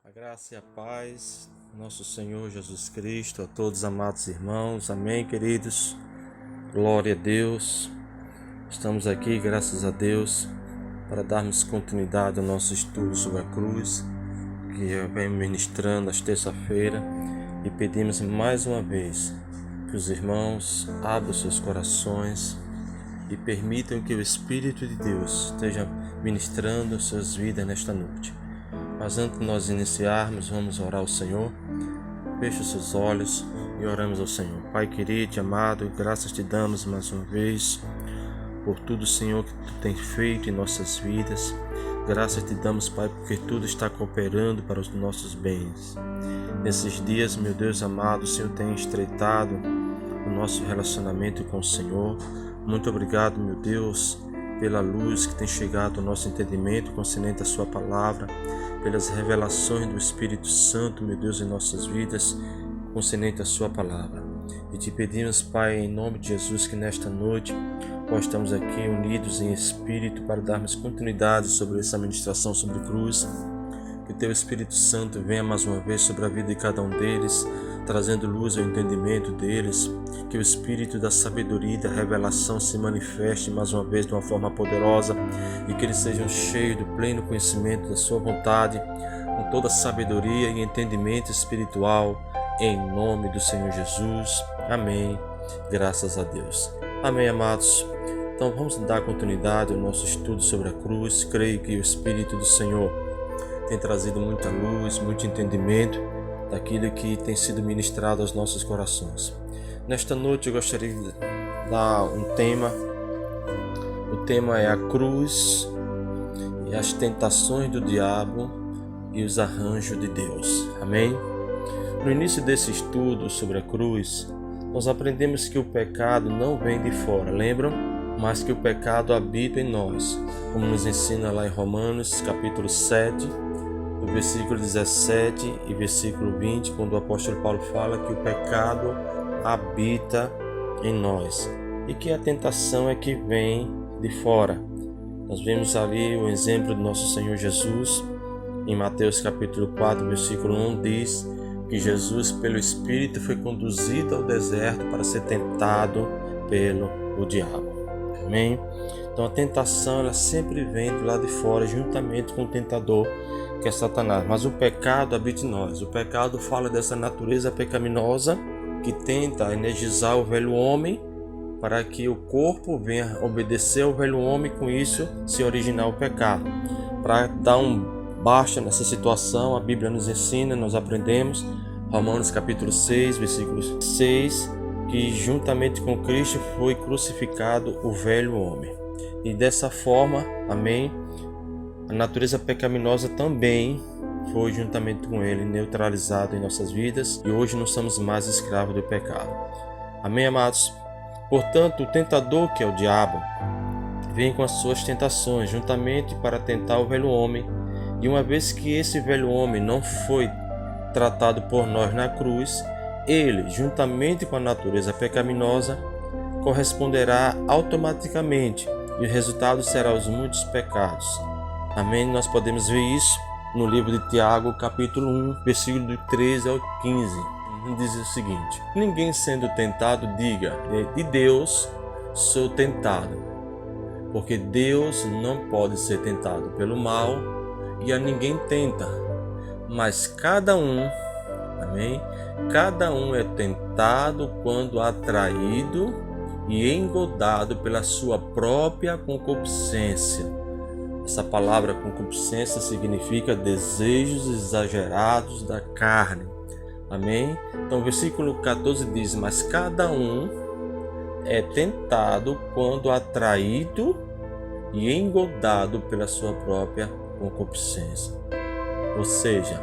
A graça e a paz, nosso Senhor Jesus Cristo, a todos amados irmãos, amém, queridos, glória a Deus. Estamos aqui, graças a Deus, para darmos continuidade ao nosso estudo sobre a cruz, que eu venho ministrando às terça-feira, e pedimos mais uma vez que os irmãos abram seus corações e permitam que o Espírito de Deus esteja ministrando suas vidas nesta noite. Mas antes de nós iniciarmos, vamos orar ao Senhor. Feche os seus olhos e oramos ao Senhor. Pai querido e amado, graças te damos mais uma vez por tudo, Senhor, que tu tens feito em nossas vidas. Graças te damos, Pai, porque tudo está cooperando para os nossos bens. Nesses dias, meu Deus amado, o Senhor tem estreitado o nosso relacionamento com o Senhor. Muito obrigado, meu Deus, pela luz que tem chegado ao nosso entendimento concernente à sua palavra, pelas revelações do Espírito Santo, meu Deus, em nossas vidas, concernente à sua palavra. E te pedimos, Pai, em nome de Jesus, que nesta noite nós estamos aqui unidos em Espírito para darmos continuidade sobre essa ministração sobre a cruz. Que o teu Espírito Santo venha mais uma vez sobre a vida de cada um deles, trazendo luz ao entendimento deles. Que o Espírito da sabedoria e da revelação se manifeste mais uma vez de uma forma poderosa e que eles sejam cheios do pleno conhecimento da sua vontade, com toda sabedoria e entendimento espiritual, em nome do Senhor Jesus. Amém. Graças a Deus. Amém, amados. Então vamos dar continuidade ao nosso estudo sobre a cruz. Creio que o Espírito do Senhor tem trazido muita luz, muito entendimento daquilo que tem sido ministrado aos nossos corações. Nesta noite eu gostaria de dar um tema. O tema é a cruz e as tentações do diabo e os arranjos de Deus. Amém? No início desse estudo sobre a cruz, nós aprendemos que o pecado não vem de fora, lembram? Mas que o pecado habita em nós, como nos ensina lá em Romanos capítulo 7, no versículo 17 e versículo 20, quando o apóstolo Paulo fala que o pecado habita em nós e que a tentação é que vem de fora. Nós vemos ali o exemplo do nosso Senhor Jesus, em Mateus capítulo 4, versículo 1, diz que Jesus, pelo Espírito, foi conduzido ao deserto para ser tentado pelo diabo. Amém? Então a tentação ela sempre vem do lado de fora, juntamente com o tentador, que é Satanás. Mas o pecado habita em nós. O pecado fala dessa natureza pecaminosa que tenta energizar o velho homem para que o corpo venha obedecer ao velho homem, com isso se originar o pecado. Para dar um basta nessa situação, a Bíblia nos ensina, nós aprendemos, Romanos capítulo 6, versículo 6, que juntamente com Cristo foi crucificado o velho homem. E dessa forma, amém, a natureza pecaminosa também foi juntamente com ele neutralizada em nossas vidas e hoje não somos mais escravos do pecado. Amém, amados? Portanto, o tentador, que é o diabo, vem com as suas tentações juntamente para tentar o velho homem. E uma vez que esse velho homem não foi tratado por nós na cruz, ele, juntamente com a natureza pecaminosa, corresponderá automaticamente e o resultado será os muitos pecados. Amém? Nós podemos ver isso no livro de Tiago, capítulo 1, versículo do 13 ao 15. Diz o seguinte: ninguém sendo tentado diga, de Deus sou tentado, porque Deus não pode ser tentado pelo mal e a ninguém tenta, mas cada um, amém? Cada um é tentado quando atraído e engodado pela sua própria concupiscência. Essa palavra concupiscência significa desejos exagerados da carne. Amém? Então o versículo 14 diz: mas cada um é tentado quando atraído e engodado pela sua própria concupiscência. Ou seja,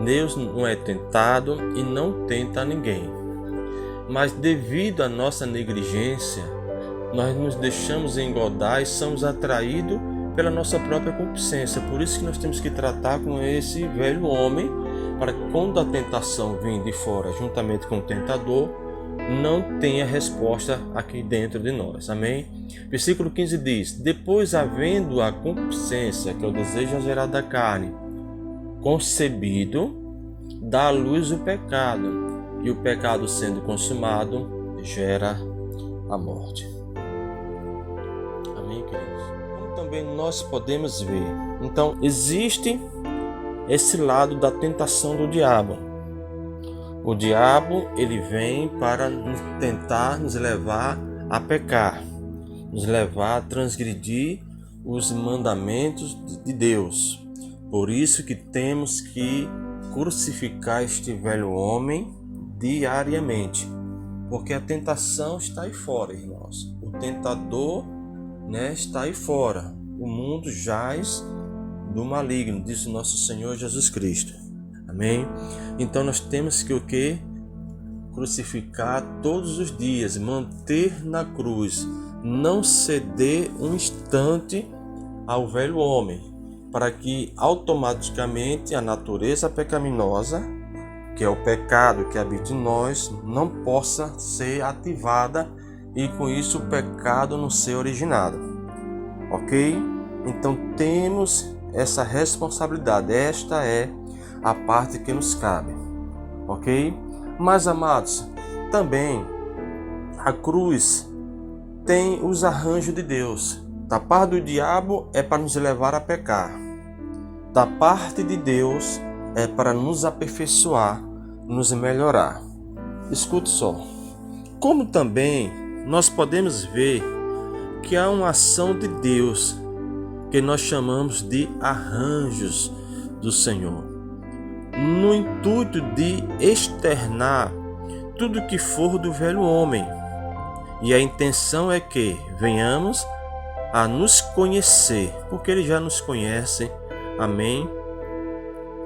Deus não é tentado e não tenta ninguém. Mas devido à nossa negligência, nós nos deixamos engodar e somos atraídos pela nossa própria concupiscência. Por isso que nós temos que tratar com esse velho homem, para que quando a tentação vem de fora, juntamente com o tentador, não tenha resposta aqui dentro de nós. Amém? Versículo 15 diz: depois, havendo a concupiscência, que é o desejo exagerado da carne, concebido, dá à luz o pecado, e o pecado sendo consumado gera a morte. Amém, queridos? Como também nós podemos ver, então existe esse lado da tentação do diabo. O diabo, ele vem para tentar nos levar a pecar, nos levar a transgredir os mandamentos de Deus. Por isso que temos que crucificar este velho homem diariamente, porque a tentação está aí fora, irmãos. O tentador, está aí fora. O mundo jaz do maligno, disse o nosso Senhor Jesus Cristo. Amém? Então nós temos que o quê? Crucificar todos os dias, manter na cruz, não ceder um instante ao velho homem, para que automaticamente a natureza pecaminosa, que é o pecado que habita em nós, não possa ser ativada e com isso o pecado não ser originado. Ok? Então temos essa responsabilidade, esta é a parte que nos cabe. Ok? Mas, amados, também a cruz tem os arranjos de Deus. Da parte do diabo é para nos levar a pecar. Da parte de Deus é para nos aperfeiçoar, nos melhorar. Escute só. Como também nós podemos ver que há uma ação de Deus que nós chamamos de arranjos do Senhor, no intuito de externar tudo que for do velho homem. E a intenção é que venhamos a nos conhecer, porque Ele já nos conhece. Amém?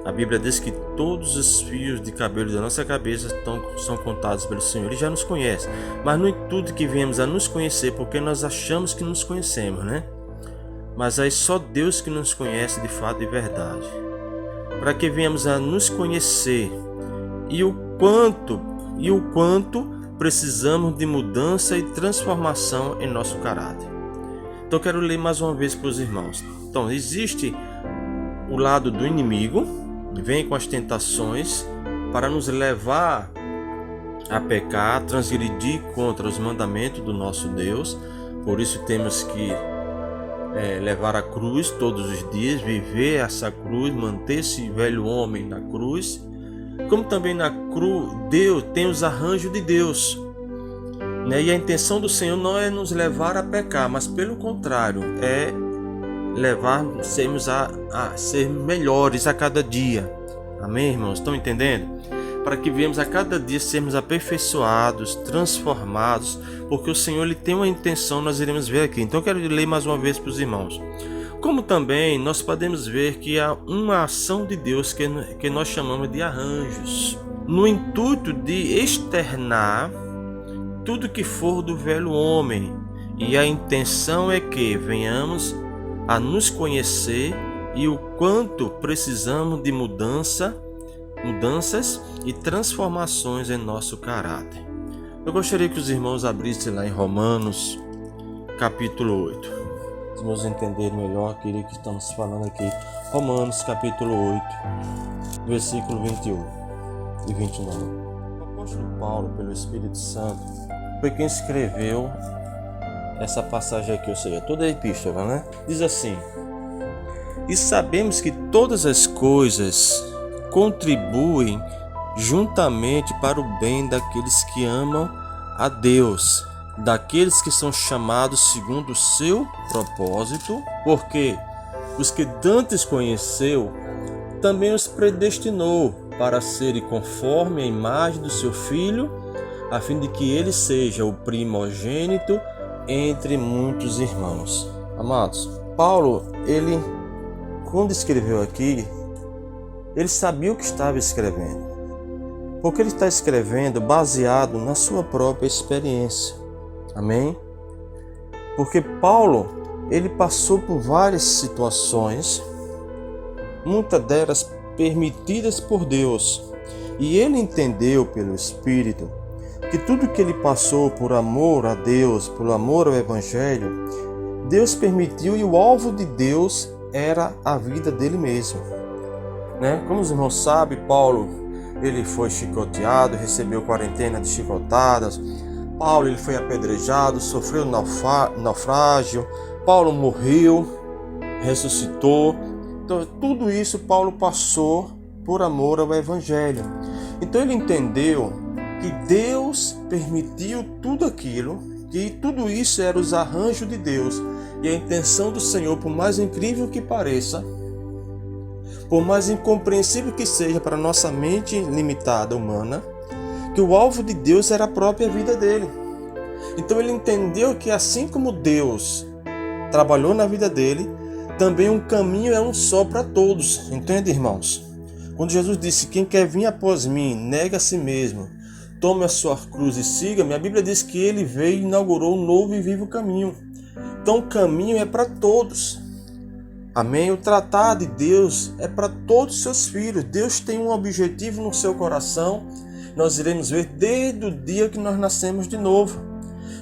A Bíblia diz que todos os fios de cabelo da nossa cabeça são contados pelo Senhor. Ele já nos conhece, mas no intuito que venhamos a nos conhecer, porque nós achamos que nos conhecemos, Mas é só Deus que nos conhece de fato e verdade. Para que venhamos a nos conhecer e o quanto precisamos de mudança e transformação em nosso caráter. Então quero ler mais uma vez para os irmãos. Então existe o lado do inimigo, vem com as tentações para nos levar a pecar, transgredir contra os mandamentos do nosso Deus. Por isso temos que levar a cruz todos os dias, viver essa cruz, manter esse velho homem na cruz. Como também na cruz, Deus tem os arranjos de Deus. E a intenção do Senhor não é nos levar a pecar, mas pelo contrário, é sermos a ser melhores a cada dia. Amém, irmãos? Estão entendendo? Para que venhamos a cada dia sermos aperfeiçoados, transformados, porque o Senhor ele tem uma intenção, nós iremos ver aqui. Então eu quero ler mais uma vez para os irmãos. Como também nós podemos ver que há uma ação de Deus que nós chamamos de arranjos, no intuito de externar tudo que for do velho homem. E a intenção é que venhamos a nos conhecer e o quanto precisamos de mudanças e transformações em nosso caráter. Eu gostaria que os irmãos abrissem lá em Romanos, capítulo 8. Os irmãos entenderem melhor aquilo que estamos falando aqui. Romanos, capítulo 8, versículo 21 e 29. O apóstolo Paulo, pelo Espírito Santo, foi quem escreveu essa passagem aqui, ou seja, toda a epístola, Diz assim: e sabemos que todas as coisas contribuem juntamente para o bem daqueles que amam a Deus, daqueles que são chamados segundo o seu propósito, porque os que dantes conheceu, também os predestinou para serem conforme a imagem do seu Filho, a fim de que ele seja o primogênito entre muitos irmãos. Amados, Paulo, quando escreveu aqui, ele sabia o que estava escrevendo, porque ele está escrevendo baseado na sua própria experiência. Amém? Porque Paulo, ele passou por várias situações, muitas delas permitidas por Deus, e ele entendeu pelo Espírito que tudo que ele passou por amor a Deus, por amor ao Evangelho, Deus permitiu, e o alvo de Deus era a vida dele mesmo. né? Como os irmãos sabem, Paulo ele foi chicoteado, recebeu quarentena de chicotadas. Paulo ele foi apedrejado, sofreu naufrágio. Paulo morreu, ressuscitou. Então, tudo isso Paulo passou por amor ao Evangelho. Então ele entendeu que Deus permitiu tudo aquilo, que tudo isso era os arranjos de Deus e a intenção do Senhor, por mais incrível que pareça, por mais incompreensível que seja para nossa mente limitada humana, que o alvo de Deus era a própria vida dele. Então ele entendeu que assim como Deus trabalhou na vida dele, também um caminho é um só para todos. Entende, irmãos? Quando Jesus disse: quem quer vir após mim, nega a si mesmo, tome a sua cruz e siga-me, a Bíblia diz que ele veio e inaugurou um novo e vivo caminho. Então o caminho é para todos. Amém? O tratar de Deus é para todos os seus filhos. Deus tem um objetivo no seu coração. Nós iremos ver desde o dia que nós nascemos de novo.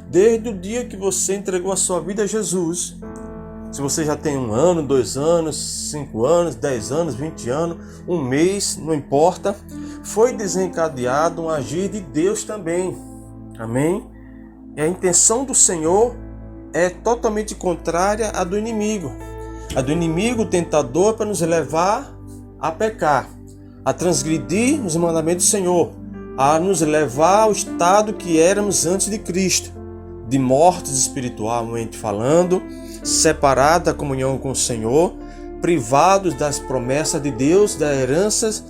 Desde o dia que você entregou a sua vida a Jesus. Se você já tem 1 ano, 2 anos, 5 anos, 10 anos, 20 anos, 1 mês, não importa. Foi desencadeado um agir de Deus também. Amém? E a intenção do Senhor é totalmente contrária à do inimigo. A do inimigo, o tentador, para nos levar a pecar, a transgredir os mandamentos do Senhor, a nos levar ao estado que éramos antes de Cristo, de mortos espiritualmente falando, separados da comunhão com o Senhor, privados das promessas de Deus, das heranças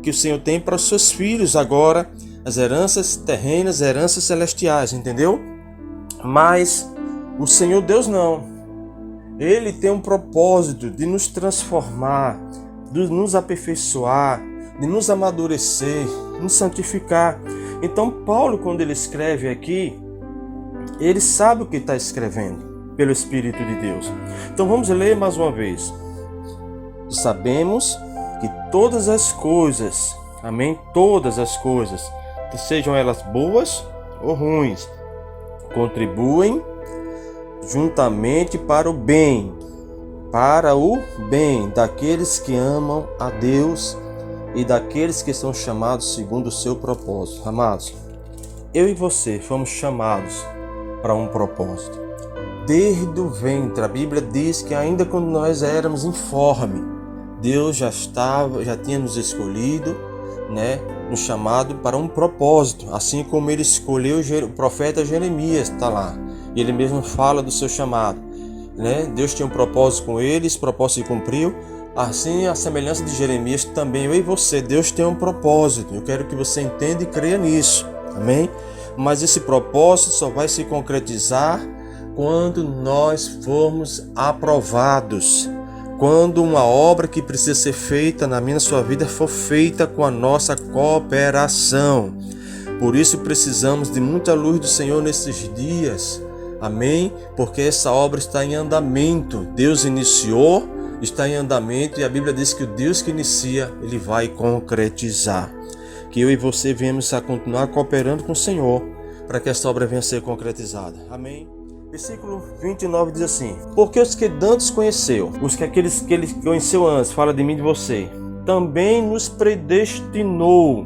que o Senhor tem para os seus filhos agora, as heranças terrenas, heranças celestiais, entendeu? Mas o Senhor Deus não. Ele tem um propósito de nos transformar, de nos aperfeiçoar, de nos amadurecer, nos santificar. Então Paulo, quando ele escreve aqui, ele sabe o que está escrevendo pelo Espírito de Deus. Então vamos ler mais uma vez. Sabemos que todas as coisas, amém? Todas as coisas, sejam elas boas ou ruins, contribuem juntamente para o bem daqueles que amam a Deus e daqueles que são chamados segundo o seu propósito. Amados, eu e você fomos chamados para um propósito. Desde o ventre, a Bíblia diz que ainda quando nós éramos informes, Deus já tinha nos escolhido, né, nos chamado para um propósito, assim como ele escolheu o profeta Jeremias, está lá. E ele mesmo fala do seu chamado, né? Deus tinha um propósito com ele, esse propósito se cumpriu. Assim, a semelhança de Jeremias, também eu e você, Deus tem um propósito. Eu quero que você entenda e creia nisso, amém? Mas esse propósito só vai se concretizar quando nós formos aprovados. Quando uma obra que precisa ser feita na minha sua vida for feita com a nossa cooperação. Por isso precisamos de muita luz do Senhor nesses dias. Amém? Porque essa obra está em andamento. Deus iniciou, está em andamento, e a Bíblia diz que o Deus que inicia, ele vai concretizar. Que eu e você venhamos a continuar cooperando com o Senhor para que essa obra venha a ser concretizada. Amém? Versículo 29 diz assim: porque os que antes conheceu, aqueles que ele conheceu antes, fala de mim e de você, também nos predestinou.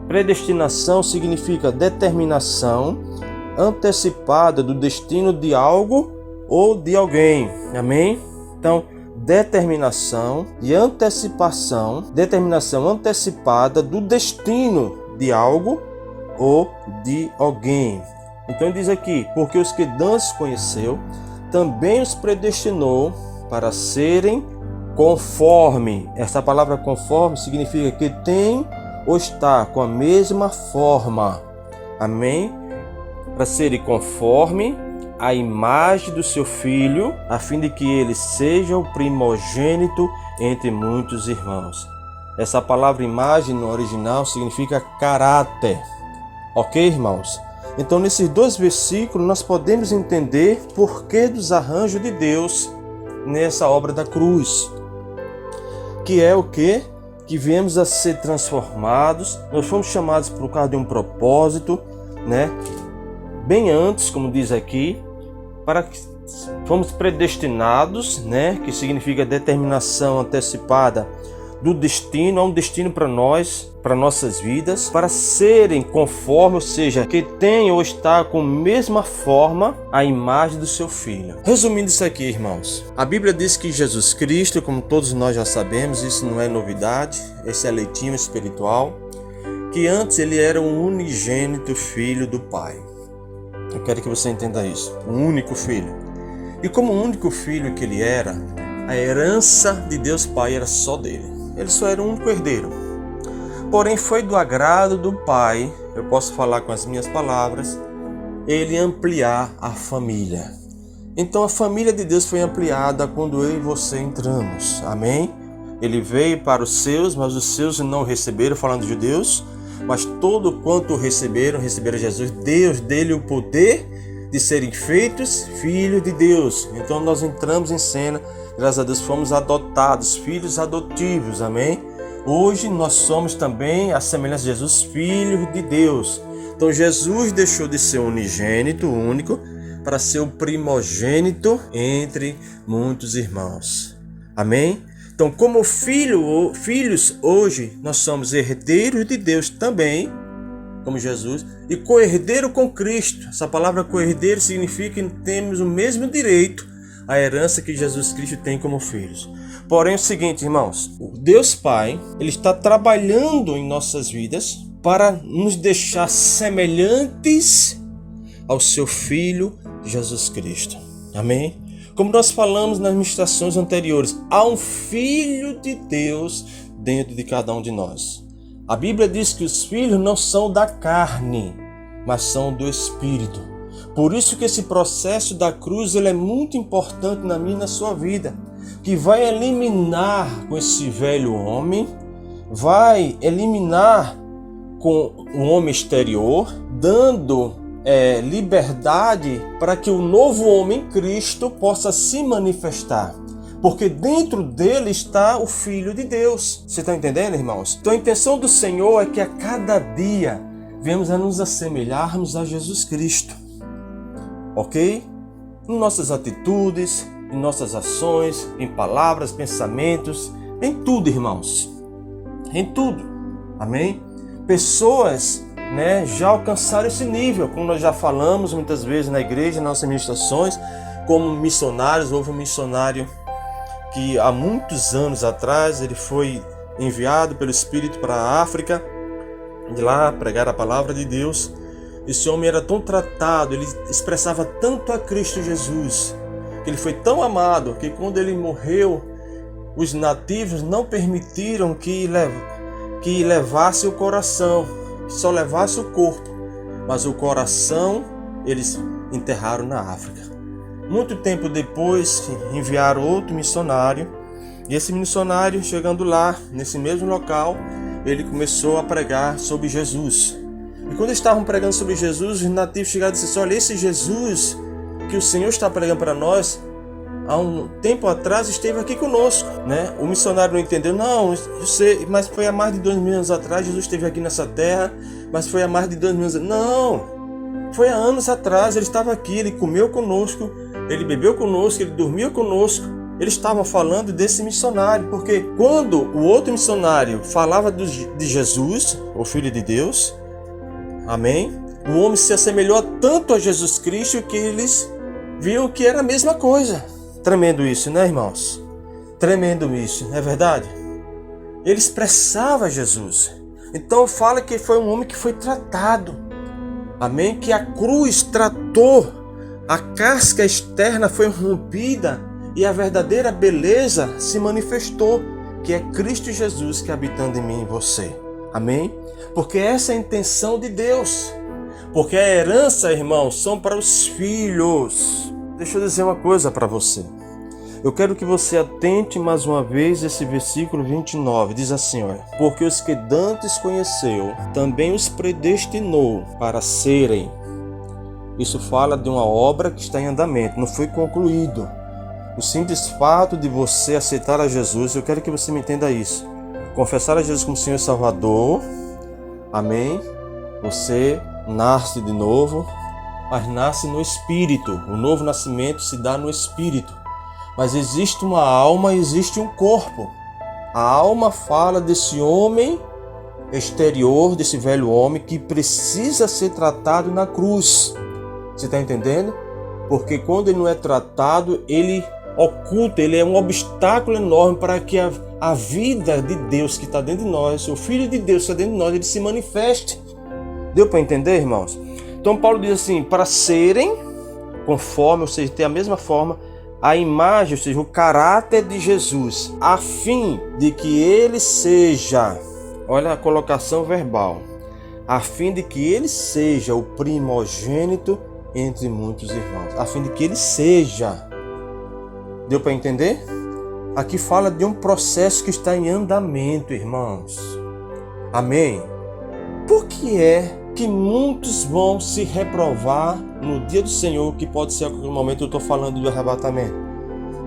Predestinação significa determinação antecipada do destino de algo ou de alguém. Amém? Então, determinação e antecipação, determinação antecipada do destino de algo ou de alguém. Então diz aqui: porque os que antes conheceu, também os predestinou para serem conforme. Essa palavra conforme significa que tem ou está com a mesma forma. Amém? Para serem conforme a imagem do seu Filho, a fim de que ele seja o primogênito entre muitos irmãos. Essa palavra imagem no original significa caráter. Ok, irmãos? Então, nesses 2 versículos, nós podemos entender por que dos arranjos de Deus nessa obra da cruz. Que é o quê? Que viemos a ser transformados, nós fomos chamados por causa de um propósito, né? Bem antes, como diz aqui, para que fomos predestinados, né? Que significa determinação antecipada do destino, há um destino para nós, para nossas vidas, para serem conforme, ou seja, que tem ou está com a mesma forma a imagem do seu Filho. Resumindo isso aqui, irmãos, a Bíblia diz que Jesus Cristo, como todos nós já sabemos, isso não é novidade, esse é leitinho espiritual, que antes ele era o unigênito Filho do Pai. Eu quero que você entenda isso, um único Filho. E como o único Filho que ele era, a herança de Deus Pai era só dele. Ele só era o único herdeiro. Porém, foi do agrado do Pai, eu posso falar com as minhas palavras, ele ampliar a família. Então a família de Deus foi ampliada quando eu e você entramos. Amém? Ele veio para os seus, mas os seus não o receberam, falando de judeus. Mas todo quanto receberam Jesus. Deus dele o poder de serem feitos filhos de Deus. Então nós entramos em cena, graças a Deus fomos adotados, filhos adotivos, amém? Hoje nós somos também, a semelhança de Jesus, filhos de Deus. Então Jesus deixou de ser unigênito, único, para ser o primogênito entre muitos irmãos, amém? Então como filhos hoje, nós somos herdeiros de Deus também, como Jesus, e co-herdeiro com Cristo. Essa palavra co-herdeiro significa que temos o mesmo direito à herança que Jesus Cristo tem como filhos. Porém é o seguinte, irmãos, o Deus Pai, ele está trabalhando em nossas vidas para nos deixar semelhantes ao seu Filho Jesus Cristo. Amém? Como nós falamos nas ministrações anteriores, há um Filho de Deus dentro de cada um de nós. A Bíblia diz que os filhos não são da carne, mas são do Espírito. Por isso que esse processo da cruz ele é muito importante na minha e na sua vida, que vai eliminar com esse velho homem, vai eliminar com o homem exterior, dando liberdade para que o novo homem Cristo possa se manifestar. Porque dentro dele está o Filho de Deus. Você está entendendo, irmãos? Então a intenção do Senhor é que a cada dia venhamos a nos assemelharmos a Jesus Cristo. Ok? Em nossas atitudes, em nossas ações, em palavras, pensamentos, em tudo, irmãos. Em tudo. Amém? Pessoas, já alcançaram esse nível, como nós já falamos muitas vezes na igreja, nas nossas ministrações, como missionários. Houve um missionário que há muitos anos atrás ele foi enviado pelo Espírito para a África, de lá pregar a palavra de Deus. Esse homem era tão tratado, ele expressava tanto a Cristo Jesus, que ele foi tão amado, que quando ele morreu, os nativos não permitiram que levasse o coração, que só levasse o corpo, mas o coração eles enterraram na África. Muito tempo depois, enviaram outro missionário, e esse missionário, chegando lá, nesse mesmo local, ele começou a pregar sobre Jesus. E quando estavam pregando sobre Jesus, os nativos chegaram e disseram: olha, esse Jesus que o Senhor está pregando para nós, há um tempo atrás esteve aqui conosco. O missionário não entendeu. Não, eu sei, mas foi há mais de 2000 anos atrás, Jesus esteve aqui nessa terra, mas foi há mais de 2000 anos. Não! Foi há anos atrás, ele estava aqui, ele comeu conosco, ele bebeu conosco, ele dormiu conosco. Eles estavam falando desse missionário, porque quando o outro missionário falava de Jesus, o Filho de Deus, amém? O homem se assemelhou tanto a Jesus Cristo que eles viram que era a mesma coisa. Tremendo isso, né, irmãos? Tremendo isso, não é verdade? Ele expressava Jesus. Então fala que foi um homem que foi tratado. Amém? Que a cruz tratou, a casca externa foi rompida e a verdadeira beleza se manifestou, que é Cristo Jesus que habitando em mim e em você. Amém? Porque essa é a intenção de Deus. Porque a herança, irmãos, são para os filhos. Deixa eu dizer uma coisa para você. Eu quero que você atente mais uma vez esse versículo 29. Diz assim, olha: porque os que dantes conheceu, também os predestinou para serem. Isso fala de uma obra que está em andamento, não foi concluído. O simples fato de você aceitar a Jesus, eu quero que você me entenda isso. Confessar a Jesus como Senhor e Salvador, amém? Você nasce de novo, mas nasce no Espírito. O novo nascimento se dá no Espírito. Mas existe uma alma e existe um corpo. A alma fala desse homem exterior, desse velho homem que precisa ser tratado na cruz. Você está entendendo? Porque quando ele não é tratado, ele oculta, ele é um obstáculo enorme para que a vida de Deus que está dentro de nós, o Filho de Deus que está dentro de nós, ele se manifeste. Deu para entender, irmãos? Então Paulo diz assim, para serem conforme, ou seja, ter a mesma forma, a imagem, ou seja, o caráter de Jesus, a fim de que ele seja, olha a colocação verbal, a fim de que ele seja o primogênito entre muitos irmãos, a fim de que ele seja. Deu para entender? Aqui fala de um processo que está em andamento, irmãos. Amém? Por que é que muitos vão se reprovar no dia do Senhor, que pode ser a qualquer momento? Eu estou falando do arrebatamento.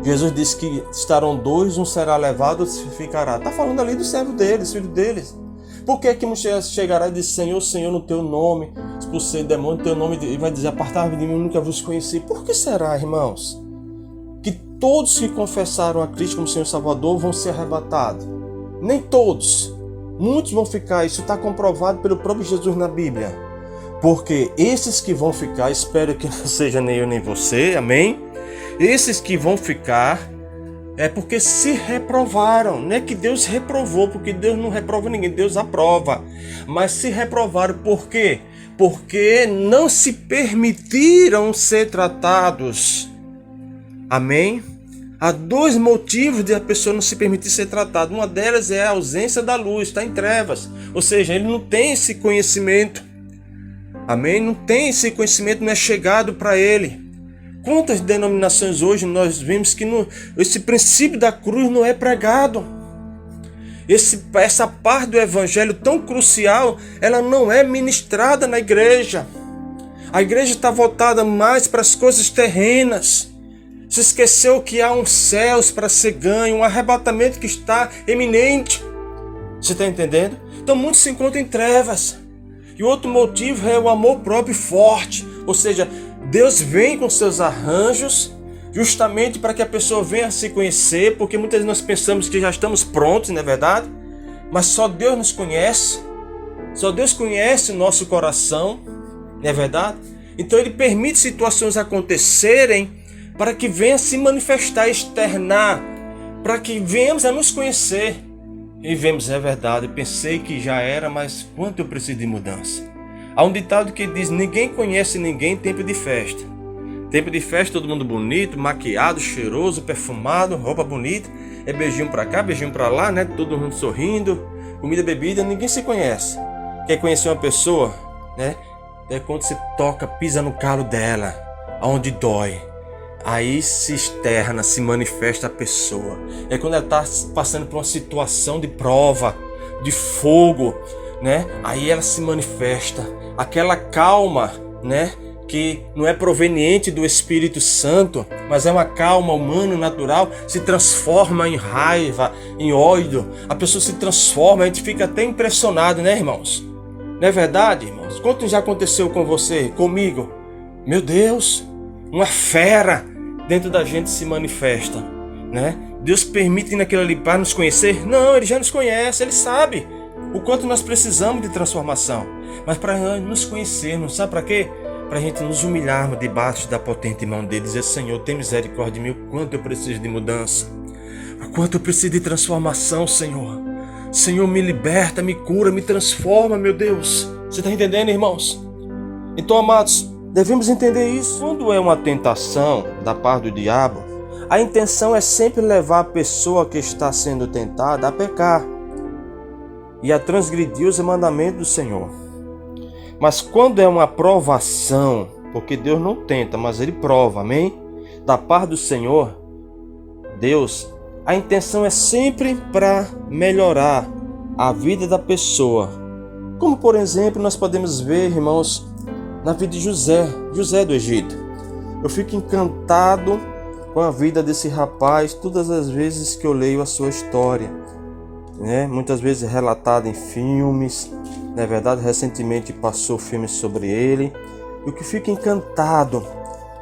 Jesus disse que estarão dois, um será levado, outro ficará. Está falando ali do servo deles, filho deles. Por que muitos chegará e diz, Senhor, Senhor, no teu nome, expulsei demônio, no teu nome, e vai dizer, apartai-vos de mim, eu nunca vos conheci. Por que será, irmãos, que todos que confessaram a Cristo como Senhor e Salvador vão ser arrebatados? Nem todos. Muitos vão ficar, isso está comprovado pelo próprio Jesus na Bíblia. Porque esses que vão ficar, espero que não seja nem eu nem você, amém? Esses que vão ficar é porque se reprovaram. Não é que Deus reprovou, porque Deus não reprova ninguém, Deus aprova. Mas se reprovaram por quê? Porque não se permitiram ser tratados. Amém? Há dois motivos de a pessoa não se permitir ser tratada. Uma delas é a ausência da luz, está em trevas. Ou seja, ele não tem esse conhecimento. Amém? Não tem esse conhecimento, não é chegado para ele. Quantas denominações hoje nós vemos que esse princípio da cruz não é pregado? Essa parte do evangelho tão crucial, ela não é ministrada na igreja. A igreja está voltada mais para as coisas terrenas. Se esqueceu que há uns céus para ser ganho, um arrebatamento que está iminente. Você está entendendo? Então muitos se encontram em trevas. E outro motivo é o amor próprio forte. Ou seja, Deus vem com seus arranjos justamente para que a pessoa venha a se conhecer, porque muitas vezes nós pensamos que já estamos prontos, não é verdade? Mas só Deus nos conhece. Só Deus conhece o nosso coração, não é verdade? Então Ele permite situações acontecerem para que venha a se manifestar, externar, para que venhamos a nos conhecer. E vemos, é verdade, pensei que já era, mas quanto eu preciso de mudança. Há um ditado que diz, ninguém conhece ninguém em tempo de festa. Tempo de festa, todo mundo bonito, maquiado, cheiroso, perfumado, roupa bonita. É beijinho pra cá, beijinho pra lá, né? Todo mundo sorrindo, comida, bebida, ninguém se conhece. Quer conhecer uma pessoa, né? É quando você toca, pisa no calo dela, aonde dói. Aí se externa, se manifesta a pessoa. É quando ela está passando por uma situação de prova, de fogo, né? Aí ela se manifesta. Aquela calma, né? Que não é proveniente do Espírito Santo, mas é uma calma humana, natural, se transforma em raiva, em ódio. A pessoa se transforma, a gente fica até impressionado, né, irmãos? Não é verdade, irmãos? Quanto já aconteceu com você, comigo? Meu Deus, uma fera dentro da gente se manifesta, né? Deus permite naquilo ali para nos conhecer? Não, Ele já nos conhece, Ele sabe o quanto nós precisamos de transformação. Mas para nos conhecermos, sabe para quê? Para a gente nos humilharmos debaixo da potente mão dele, dizer, Senhor, tem misericórdia de mim, o quanto eu preciso de mudança, o quanto eu preciso de transformação, Senhor. Senhor, me liberta, me cura, me transforma, meu Deus. Você está entendendo, irmãos? Então, amados, devemos entender isso. Quando é uma tentação da parte do diabo, a intenção é sempre levar a pessoa que está sendo tentada a pecar e a transgredir os mandamentos do Senhor. Mas quando é uma provação, porque Deus não tenta, mas Ele prova, amém? Da parte do Senhor, Deus, a intenção é sempre para melhorar a vida da pessoa. Como, por exemplo, nós podemos ver, irmãos, na vida de José do Egito. Eu fico encantado com a vida desse rapaz todas as vezes que eu leio a sua história, né? Muitas vezes relatado em filmes, não é verdade? Recentemente passou filmes sobre ele. Eu que fico encantado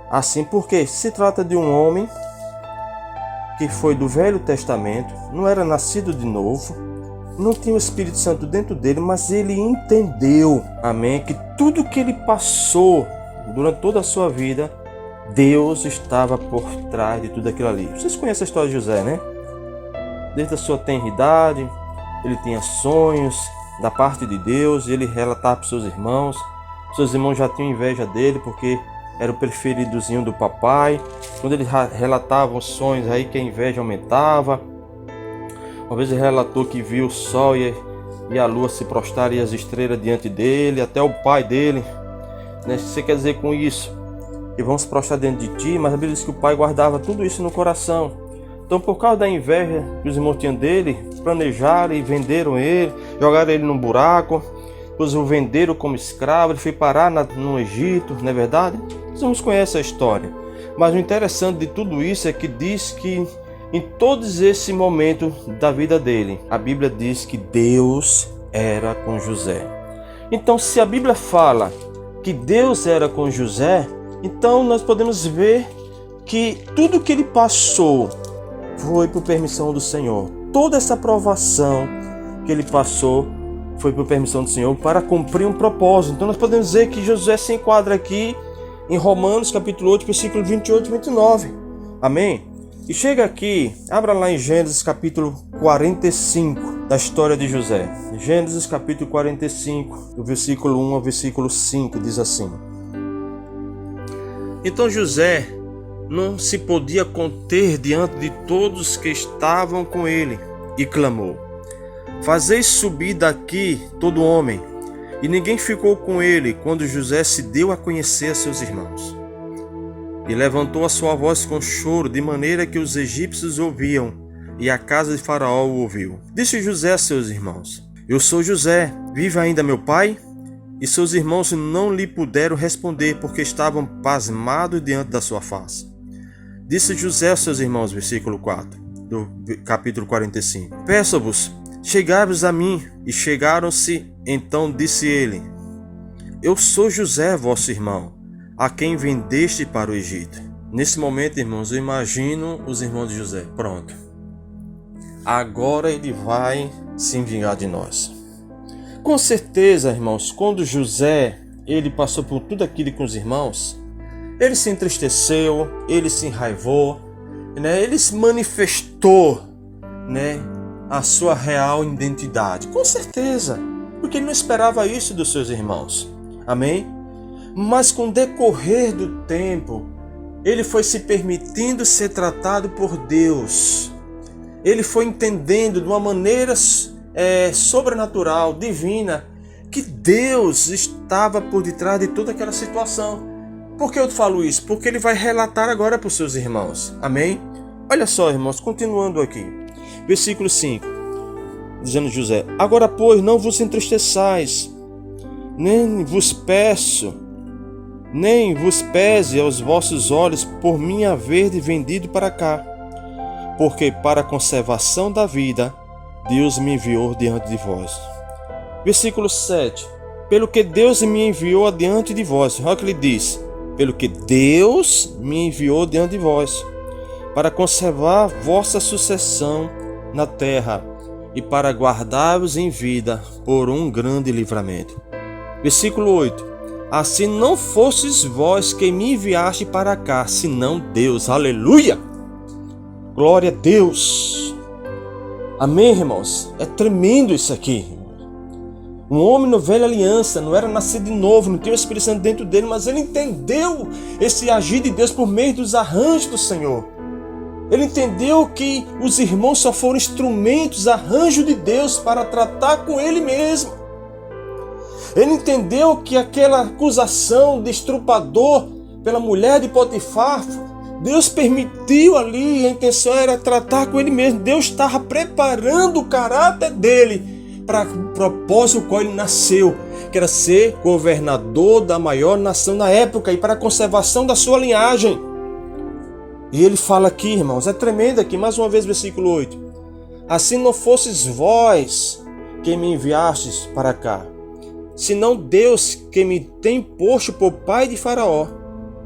assim, porque se trata de um homem que foi do Velho Testamento, não era nascido de novo, não tinha o Espírito Santo dentro dele, mas ele entendeu, amém, que tudo que ele passou durante toda a sua vida, Deus estava por trás de tudo aquilo ali. Vocês conhecem a história de José, né? Desde a sua tenridade, ele tinha sonhos da parte de Deus, ele relatava para seus irmãos já tinham inveja dele, porque era o preferidozinho do papai. Quando ele relatava os sonhos, aí que a inveja aumentava. Uma vez ele relatou que viu o sol e a lua se prostrar e as estrelas diante dele, até o pai dele, né? Você quer dizer com isso? Que vão se prostrar diante de ti, mas a Bíblia diz que o pai guardava tudo isso no coração. Então, por causa da inveja que os irmãos tinham dele, planejaram e venderam ele, jogaram ele num buraco, depois o venderam como escravo, ele foi parar no Egito, não é verdade? Os irmãos conhecem a história. Mas o interessante de tudo isso é que diz que em todos esse momento da vida dele, a Bíblia diz que Deus era com José. Então, se a Bíblia fala que Deus era com José, então nós podemos ver que tudo que ele passou foi por permissão do Senhor. Toda essa provação que ele passou foi por permissão do Senhor para cumprir um propósito. Então nós podemos dizer que José se enquadra aqui em Romanos capítulo 8, versículo 28 e 29. Amém? E chega aqui, abra lá em Gênesis capítulo 45 da história de José. Gênesis capítulo 45, do versículo 1 ao versículo 5, diz assim: Então José não se podia conter diante de todos que estavam com ele, e clamou: Fazeis subir daqui todo homem. E ninguém ficou com ele quando José se deu a conhecer a seus irmãos. E levantou a sua voz com choro, de maneira que os egípcios ouviam, e a casa de Faraó o ouviu. Disse José a seus irmãos: Eu sou José, vive ainda meu pai? E seus irmãos não lhe puderam responder, porque estavam pasmados diante da sua face. Disse José aos seus irmãos, versículo 4, do capítulo 45: Peço-vos, chegai-vos a mim. E chegaram-se. Então disse ele: Eu sou José, vosso irmão, a quem vendeste para o Egito. Nesse momento, irmãos, eu imagino os irmãos de José. Pronto. Agora ele vai se vingar de nós. Com certeza, irmãos, quando José ele passou por tudo aquilo com os irmãos, ele se entristeceu, ele se enraivou, né? Ele se manifestou, né, a sua real identidade. Com certeza, porque ele não esperava isso dos seus irmãos. Amém? Mas com o decorrer do tempo, ele foi se permitindo ser tratado por Deus. Ele foi entendendo de uma maneira sobrenatural, divina, que Deus estava por detrás de toda aquela situação. Por que eu falo isso? Porque ele vai relatar agora para os seus irmãos. Amém? Olha só, irmãos, continuando aqui. Versículo 5. Dizendo José: Agora, pois, não vos entristeçais, nem vos pese aos vossos olhos por mim haver vendido para cá, porque para a conservação da vida Deus me enviou diante de vós. Versículo 7. Pelo que Deus me enviou adiante de vós. Olha o que ele diz: Pelo que Deus me enviou diante de vós, para conservar vossa sucessão na terra, e para guardar-vos em vida por um grande livramento. Versículo 8. Assim não fostes vós que me enviaste para cá, senão Deus. Aleluia! Glória a Deus! Amém, irmãos? É tremendo isso aqui. Um homem no velha aliança, não era nascido de novo, não tinha o Espírito Santo dentro dele, mas ele entendeu esse agir de Deus por meio dos arranjos do Senhor. Ele entendeu que os irmãos só foram instrumentos, arranjo de Deus para tratar com ele mesmo. Ele entendeu que aquela acusação de estrupador pela mulher de Potifar, Deus permitiu ali, a intenção era tratar com ele mesmo. Deus estava preparando o caráter dele para o propósito com qual ele nasceu, que era ser governador da maior nação na época e para a conservação da sua linhagem. E ele fala aqui, irmãos, é tremendo aqui, mais uma vez, versículo 8. Assim não fosses vós que me enviastes para cá, senão Deus que me tem posto por pai de Faraó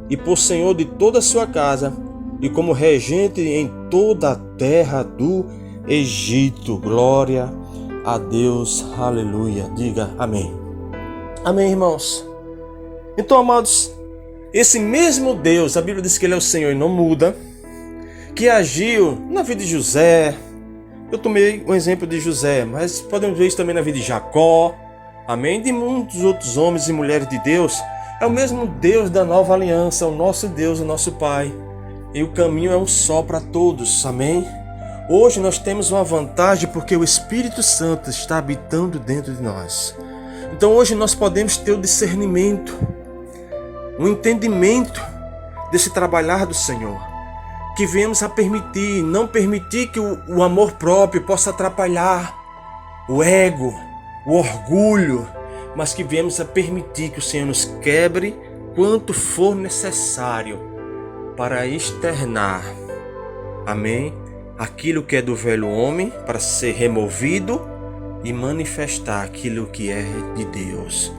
e por senhor de toda a sua casa, e como regente em toda a terra do Egito. Glória a Deus, aleluia. Diga amém. Amém, irmãos. Então, amados, esse mesmo Deus, a Bíblia diz que Ele é o Senhor e não muda, que agiu na vida de José. Eu tomei um exemplo de José, mas podemos ver isso também na vida de Jacó, amém? De muitos outros homens e mulheres de Deus. É o mesmo Deus da nova aliança, o nosso Deus, o nosso Pai. E o caminho é um só para todos, amém? Hoje nós temos uma vantagem porque o Espírito Santo está habitando dentro de nós. Então hoje nós podemos ter o discernimento, o entendimento desse trabalhar do Senhor, que venhamos a permitir, não permitir que o amor próprio possa atrapalhar o ego, o orgulho, mas que venhamos a permitir que o Senhor nos quebre quanto for necessário para externar, amém? Aquilo que é do velho homem para ser removido e manifestar aquilo que é de Deus,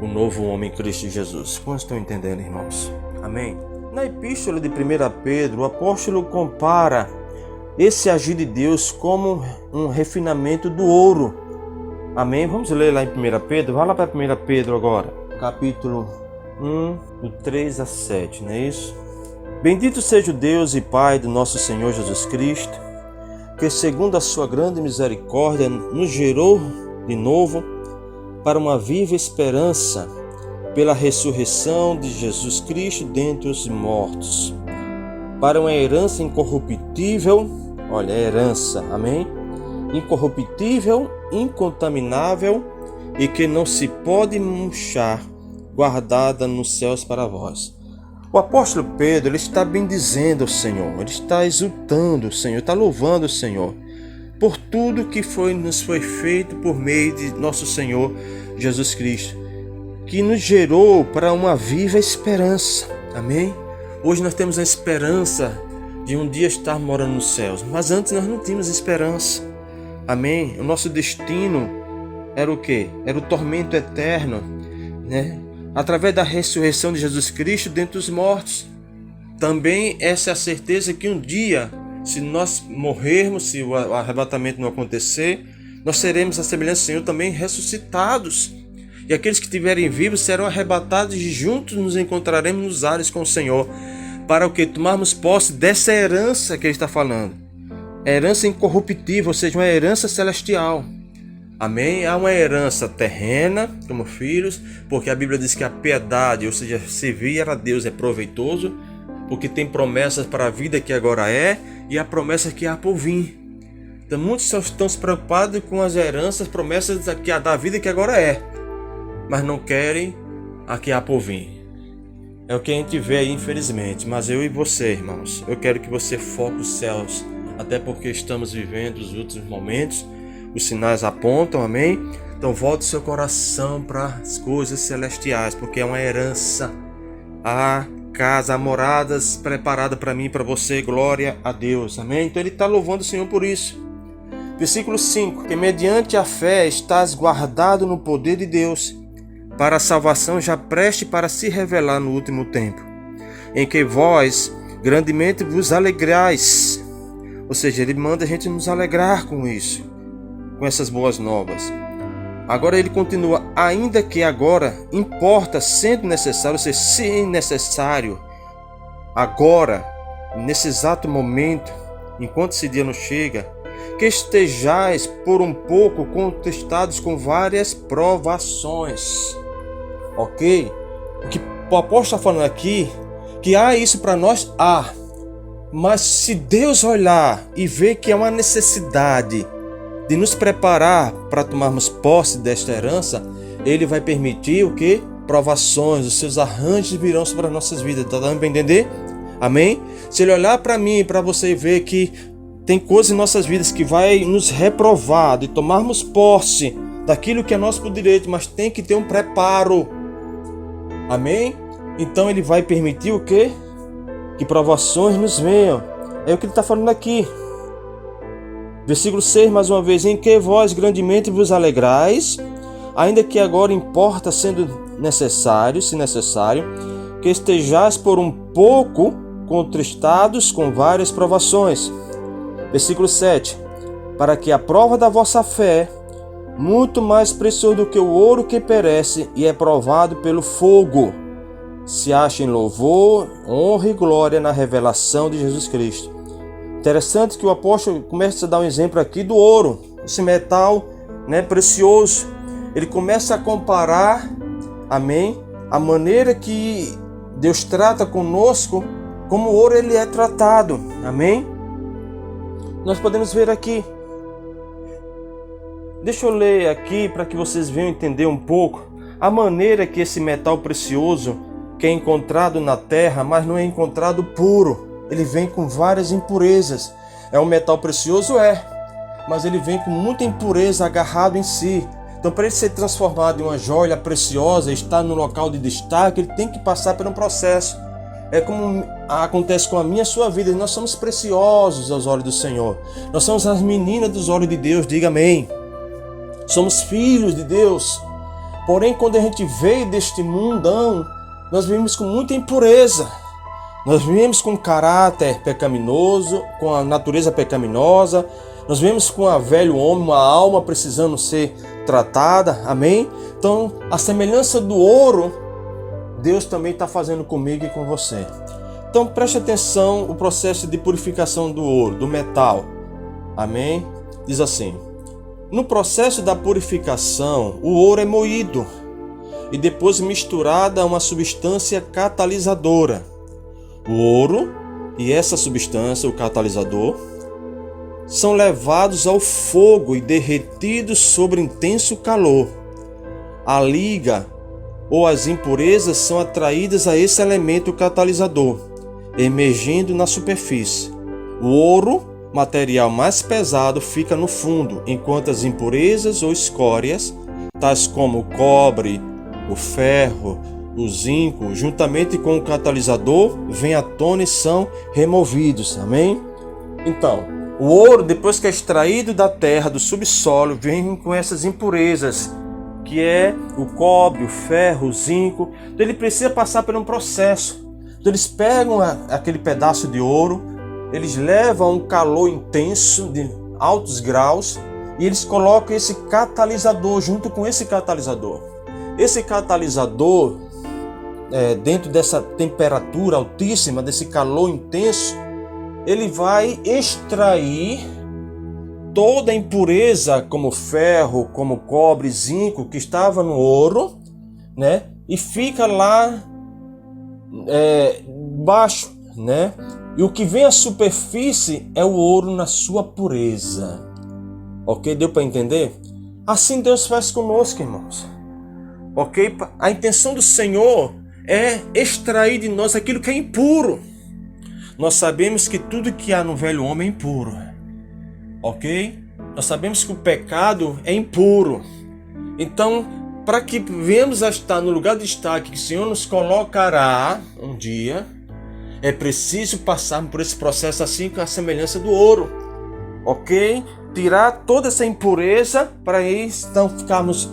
o novo homem Cristo Jesus. Quantos estão entendendo, irmãos? Amém? Na epístola de 1 Pedro, o apóstolo compara esse agir de Deus como um refinamento do ouro. Amém? Vamos ler lá em 1 Pedro? Vá lá para 1 Pedro agora, capítulo 1, do 3 a 7, não é isso? Bendito seja o Deus e Pai do nosso Senhor Jesus Cristo, que segundo a sua grande misericórdia nos gerou de novo para uma viva esperança pela ressurreição de Jesus Cristo dentre os mortos, para uma herança incorruptível, olha, herança, amém? Incorruptível, incontaminável e que não se pode murchar, guardada nos céus para vós. O apóstolo Pedro, ele está bendizendo o Senhor, ele está exultando o Senhor, está louvando o Senhor por tudo que nos foi feito por meio de nosso Senhor Jesus Cristo, que nos gerou para uma viva esperança, amém? Hoje nós temos a esperança de um dia estar morando nos céus, mas antes nós não tínhamos esperança, amém? O nosso destino era o quê? Era o tormento eterno, né? Através da ressurreição de Jesus Cristo dentre os mortos. Também essa é a certeza que um dia, se nós morrermos, se o arrebatamento não acontecer, nós seremos a semelhança do Senhor também ressuscitados. E aqueles que estiverem vivos serão arrebatados e juntos nos encontraremos nos ares com o Senhor. Para o que? Tomarmos posse dessa herança que Ele está falando. Herança incorruptível, ou seja, uma herança celestial. Amém? Há uma herança terrena, como filhos, porque a Bíblia diz que a piedade, ou seja, servir a Deus é proveitoso, porque tem promessas para a vida que agora é e a promessa que há por vir. Então muitos estão se preocupados com as heranças, promessas da vida que agora é, mas não querem a que há por vir. É o que a gente vê aí, infelizmente. Mas eu e você, irmãos, eu quero que você foque os céus, até porque estamos vivendo os últimos momentos. Os sinais apontam, amém? Então volte seu coração para as coisas celestiais, porque é uma herança. A casa, a moradas preparada para mim e para você, glória a Deus, amém? Então ele está louvando o Senhor por isso. Versículo 5, que mediante a fé estás guardado no poder de Deus, para a salvação já preste para se revelar no último tempo, em que vós grandemente vos alegrais. Ou seja, ele manda a gente nos alegrar com isso, com essas boas novas. Agora ele continua, ainda que agora importa, sendo necessário, ou seja, se necessário, agora, nesse exato momento, enquanto esse dia não chega, que estejais por um pouco contestados com várias provações. Ok? O que o apóstolo está falando aqui, que há isso para nós, há. Mas se Deus olhar e ver que é uma necessidade de nos preparar para tomarmos posse desta herança, Ele vai permitir o que? Provações, os seus arranjos virão sobre as nossas vidas. Está dando para entender? Amém? Se Ele olhar para mim e para você ver que tem coisas em nossas vidas que vai nos reprovar de tomarmos posse daquilo que é nosso por direito, mas tem que ter um preparo. Amém? Então Ele vai permitir o quê? Que provações nos venham. É o que Ele está falando aqui. Versículo 6, mais uma vez, em que vós grandemente vos alegrais, ainda que agora importa, sendo necessário, se necessário, que estejais por um pouco contristados com várias provações. Versículo 7. Para que a prova da vossa fé, muito mais precioso do que o ouro que perece e é provado pelo fogo, se acha em louvor, honra e glória na revelação de Jesus Cristo. Interessante que o apóstolo começa a dar um exemplo aqui do ouro, esse metal, precioso. Ele começa a comparar, amém, a maneira que Deus trata conosco, como o ouro ele é tratado, amém. Nós podemos ver aqui. Deixa eu ler aqui para que vocês venham entender um pouco a maneira que esse metal precioso, que é encontrado na terra, mas não é encontrado puro. Ele vem com várias impurezas. É um metal precioso? Mas ele vem com muita impureza agarrado em si. Então, para ele ser transformado em uma joia preciosa, estar no local de destaque, ele tem que passar por um processo. É como acontece com a minha e a sua vida. Nós somos preciosos aos olhos do Senhor. Nós somos as meninas dos olhos de Deus. Diga amém. Somos filhos de Deus. Porém, quando a gente veio deste mundão, nós vivemos com muita impureza. Nós vivemos com caráter pecaminoso, com a natureza pecaminosa. Nós vivemos com a velho homem, uma alma precisando ser tratada. Amém? Então, a semelhança do ouro, Deus também está fazendo comigo e com você. Então, preste atenção o processo de purificação do ouro, do metal. Amém? Diz assim: no processo da purificação, o ouro é moído e depois misturado a uma substância catalisadora. O ouro e essa substância, o catalisador, são levados ao fogo e derretidos sob intenso calor. A liga ou as impurezas são atraídas a esse elemento catalisador, emergindo na superfície. O ouro, material mais pesado, fica no fundo, enquanto as impurezas ou escórias, tais como o cobre, o ferro, o zinco, juntamente com o catalisador, vêm à tona e são removidos. Amém? Então, o ouro, depois que é extraído da terra, do subsolo, vem com essas impurezas, que é o cobre, o ferro, o zinco. Então ele precisa passar por um processo. Então eles pegam aquele pedaço de ouro, eles levam a um calor intenso de altos graus e eles colocam esse catalisador junto com esse catalisador. Esse catalisador, dentro dessa temperatura altíssima, desse calor intenso, ele vai extrair toda a impureza, como ferro, como cobre, zinco, que estava no ouro, e fica lá baixo, E o que vem à superfície é o ouro na sua pureza. Ok? Deu para entender? Assim Deus faz conosco, irmãos. Ok? A intenção do Senhor é extrair de nós aquilo que é impuro. Nós sabemos que tudo que há no velho homem é impuro. Ok? Nós sabemos que o pecado é impuro. Então, para que venhamos a estar no lugar de destaque que o Senhor nos colocará um dia, é preciso passarmos por esse processo assim com a semelhança do ouro. Ok? Tirar toda essa impureza para então ficarmos...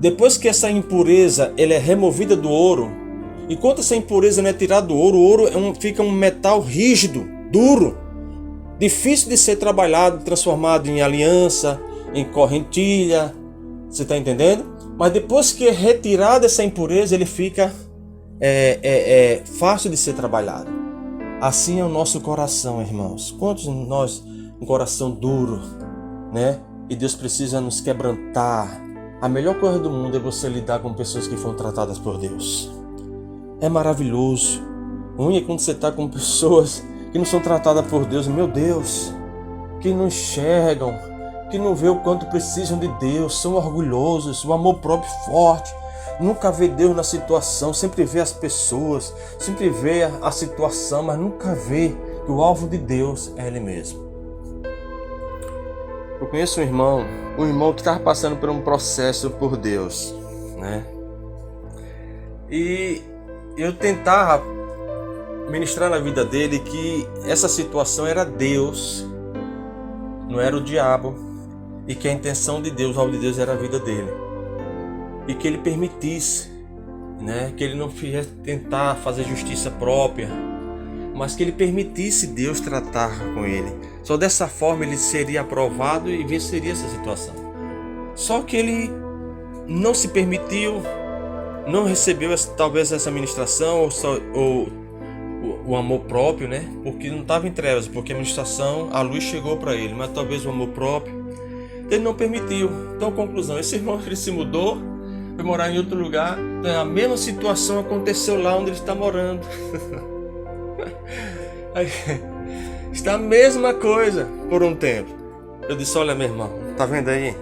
Depois que essa impureza ela é removida do ouro, enquanto essa impureza não é tirada do ouro, o ouro fica um metal rígido, duro, difícil de ser trabalhado, transformado em aliança, em correntilha. Você está entendendo? Mas depois que é retirada essa impureza, ele fica fácil de ser trabalhado. Assim é o nosso coração, irmãos. Quantos de nós um coração duro, E Deus precisa nos quebrantar. A melhor coisa do mundo é você lidar com pessoas que foram tratadas por Deus. É maravilhoso. Ruim é quando você está com pessoas que não são tratadas por Deus, meu Deus, que não enxergam, que não vê o quanto precisam de Deus, são orgulhosos, o amor próprio forte, nunca vê Deus na situação, sempre vê as pessoas, sempre vê a situação, mas nunca vê que o alvo de Deus é Ele mesmo. Eu conheço um irmão que estava passando por um processo por Deus, E eu tentava ministrar na vida dele que essa situação era Deus, não era o diabo, e que a intenção de Deus, o alvo de Deus era a vida dele, e que ele permitisse, que ele não viesse tentar fazer justiça própria, mas que ele permitisse Deus tratar com ele. Só dessa forma ele seria aprovado e venceria essa situação. Só que ele não se permitiu, não recebeu talvez essa ministração ou o amor próprio, né? Porque não estava em trevas, porque a ministração, a luz chegou para ele, mas talvez o amor próprio ele não permitiu. Então, conclusão, esse irmão ele se mudou, foi morar em outro lugar, então a mesma situação aconteceu lá onde ele está morando. Aí, está a mesma coisa por um tempo. Eu disse, olha meu irmão, tá vendo aí?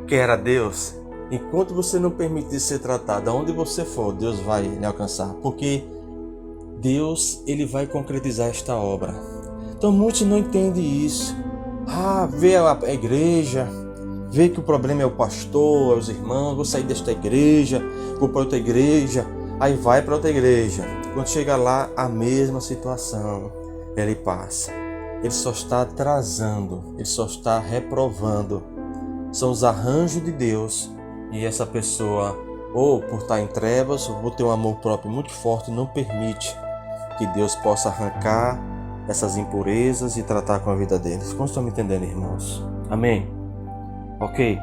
Que era Deus. Enquanto você não permitir ser tratado, aonde você for, Deus vai lhe alcançar. Porque Deus, ele vai concretizar esta obra. Então muitos não entendem isso. Vê a igreja, vê que o problema é o pastor, é os irmãos, vou sair desta igreja, vou para outra igreja. Aí vai para outra igreja. Quando chega lá, a mesma situação. Ele passa. Ele só está atrasando, ele só está reprovando. São os arranjos de Deus. E essa pessoa, ou por estar em trevas, ou por ter um amor próprio muito forte, não permite que Deus possa arrancar essas impurezas e tratar com a vida deles. Como estão me entendendo, irmãos? Amém? Ok?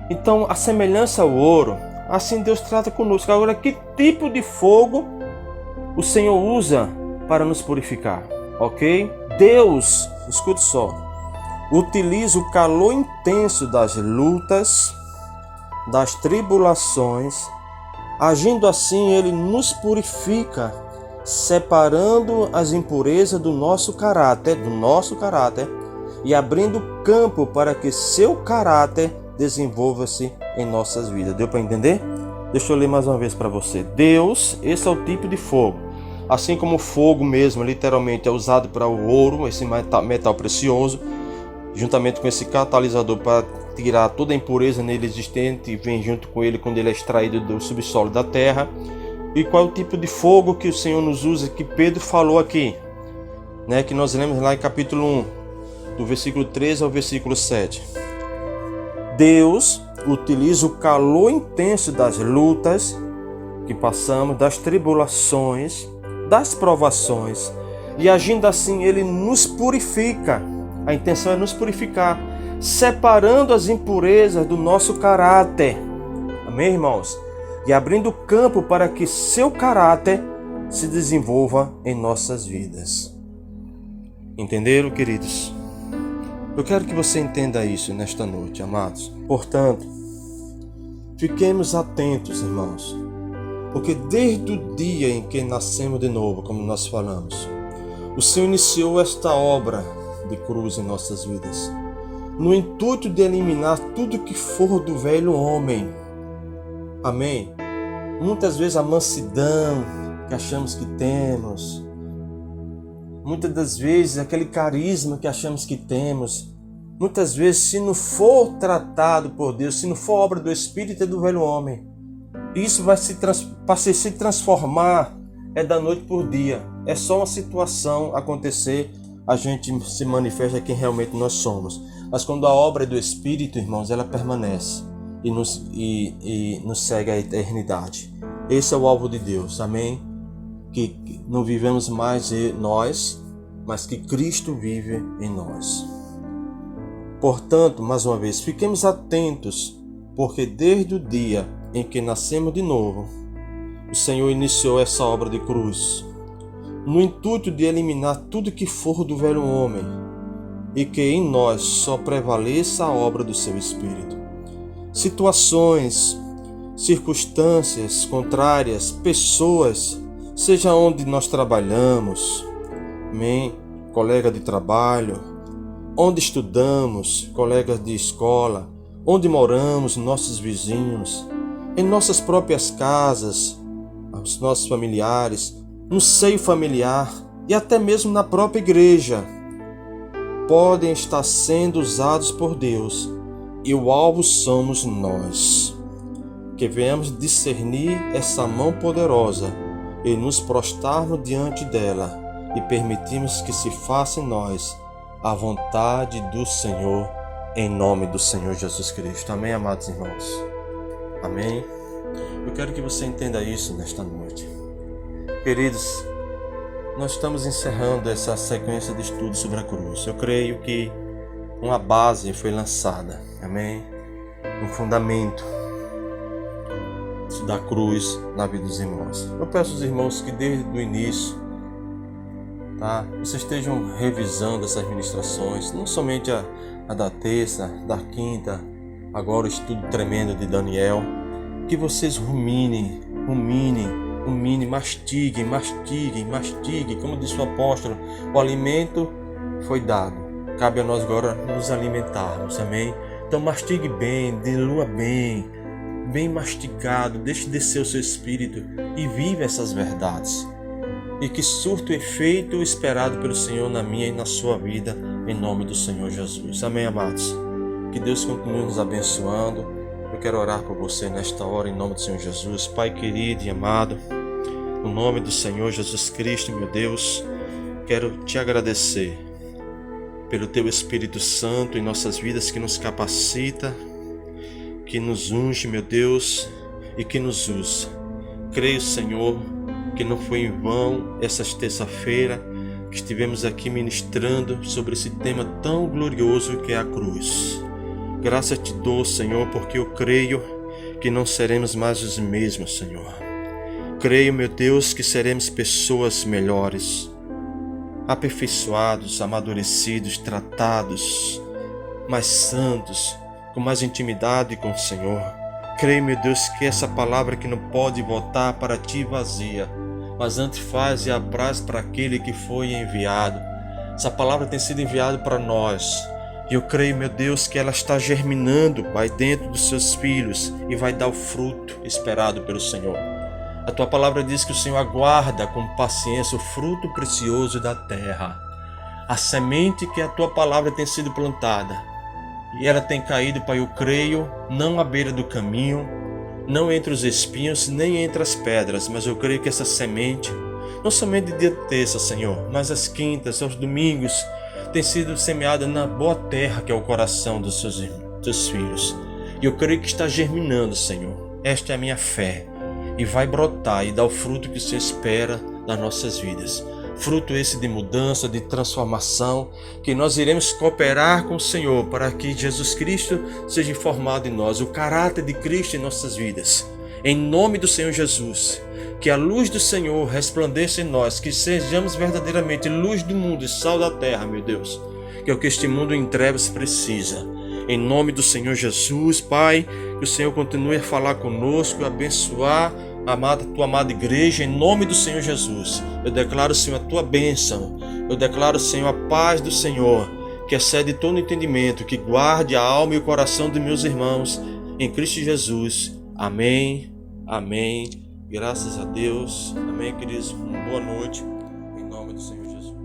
Então, a semelhança ao ouro, assim Deus trata conosco. Agora, que tipo de fogo o Senhor usa para nos purificar? Ok? Deus, escute só, utiliza o calor intenso das lutas, das tribulações. Agindo assim, Ele nos purifica, separando as impurezas do nosso caráter, e abrindo campo para que seu caráter desenvolva-se em nossas vidas. Deu para entender? Deixa eu ler mais uma vez para você. Deus, esse é o tipo de fogo. Assim como o fogo mesmo, literalmente, é usado para o ouro, esse metal precioso, juntamente com esse catalisador para tirar toda a impureza nele existente e vem junto com ele quando ele é extraído do subsolo da terra. E qual é o tipo de fogo que o Senhor nos usa, que Pedro falou aqui, né? Que nós lemos lá em capítulo 1, do versículo 13 ao versículo 7. Deus utiliza o calor intenso das lutas que passamos, das tribulações, das provações, e agindo assim Ele nos purifica. A intenção é nos purificar, separando as impurezas do nosso caráter. Amém, irmãos? E abrindo campo para que seu caráter se desenvolva em nossas vidas. Entenderam, queridos? Eu quero que você entenda isso nesta noite, amados. Portanto, fiquemos atentos, irmãos, porque desde o dia em que nascemos de novo, como nós falamos, o Senhor iniciou esta obra de cruz em nossas vidas, no intuito de eliminar tudo que for do velho homem. Amém? Muitas vezes a mansidão que achamos que temos, muitas das vezes aquele carisma que achamos que temos, muitas vezes, se não for tratado por Deus, se não for obra do Espírito, é do velho homem. Isso vai se transformar da noite por dia. É só uma situação acontecer, a gente se manifesta quem realmente nós somos. Mas quando a obra é do Espírito, irmãos, ela permanece e nos segue à eternidade. Esse é o alvo de Deus, amém? Que não vivemos mais nós, mas que Cristo vive em nós. Portanto, mais uma vez, fiquemos atentos, porque desde o dia em que nascemos de novo, o Senhor iniciou essa obra de cruz, no intuito de eliminar tudo que for do velho homem, e que em nós só prevaleça a obra do seu Espírito. Situações, circunstâncias contrárias, pessoas, seja onde nós trabalhamos, amém? Colega de trabalho, onde estudamos, colegas de escola, onde moramos, nossos vizinhos, em nossas próprias casas, os nossos familiares, no seio familiar e até mesmo na própria igreja, podem estar sendo usados por Deus, e o alvo somos nós. Que venhamos discernir essa mão poderosa e nos prostrarmos diante dela e permitirmos que se faça em nós a vontade do Senhor, em nome do Senhor Jesus Cristo. Amém, amados irmãos? Amém? Eu quero que você entenda isso nesta noite. Queridos, nós estamos encerrando essa sequência de estudos sobre a cruz. Eu creio que uma base foi lançada, amém? Um fundamento da cruz na vida dos irmãos. Eu peço aos irmãos que desde o início, vocês estejam revisando essas ministrações, não somente a da terça, da quinta, agora o estudo tremendo de Daniel, que vocês ruminem, mastiguem, como disse o apóstolo, o alimento foi dado, cabe a nós agora nos alimentarmos, amém? Então mastigue bem, dilua bem mastigado, deixe descer o seu espírito e vive essas verdades. E que surta o efeito esperado pelo Senhor na minha e na sua vida, em nome do Senhor Jesus. Amém, amados? Que Deus continue nos abençoando. Eu quero orar por você nesta hora, em nome do Senhor Jesus. Pai querido e amado, no nome do Senhor Jesus Cristo, meu Deus, quero te agradecer pelo Teu Espírito Santo em nossas vidas, que nos capacita, que nos unge, meu Deus, e que nos usa. Creio, Senhor, que não foi em vão essa terça-feira que estivemos aqui ministrando sobre esse tema tão glorioso que é a cruz. Graças te dou, Senhor, porque eu creio que não seremos mais os mesmos, Senhor. Creio, meu Deus, que seremos pessoas melhores, aperfeiçoados, amadurecidos, tratados, mais santos, com mais intimidade com o Senhor. Creio, meu Deus, que essa palavra que não pode voltar para ti vazia, mas antes faz e apraz para aquele que foi enviado. Essa palavra tem sido enviada para nós. E eu creio, meu Deus, que ela está germinando, Pai, dentro dos seus filhos e vai dar o fruto esperado pelo Senhor. A tua palavra diz que o Senhor aguarda com paciência o fruto precioso da terra. A semente que a tua palavra tem sido plantada. E ela tem caído, Pai, eu creio, não à beira do caminho, não entre os espinhos, nem entre as pedras, mas eu creio que essa semente, não somente de dia de terça, Senhor, mas às quintas, aos domingos, tem sido semeada na boa terra que é o coração dos teus filhos. E eu creio que está germinando, Senhor. Esta é a minha fé. E vai brotar e dar o fruto que o Senhor espera nas nossas vidas. Fruto esse de mudança, de transformação, que nós iremos cooperar com o Senhor para que Jesus Cristo seja formado em nós, o caráter de Cristo em nossas vidas. Em nome do Senhor Jesus, que a luz do Senhor resplandeça em nós, que sejamos verdadeiramente luz do mundo e sal da terra, meu Deus, que é o que este mundo em trevas precisa. Em nome do Senhor Jesus, Pai, que o Senhor continue a falar conosco, a abençoar a tua amada igreja, em nome do Senhor Jesus. Eu declaro, Senhor, a tua bênção. Eu declaro, Senhor, a paz do Senhor, que excede todo entendimento, que guarde a alma e o coração dos meus irmãos, em Cristo Jesus. Amém, amém. Graças a Deus. Amém, queridos. Uma boa noite, em nome do Senhor Jesus.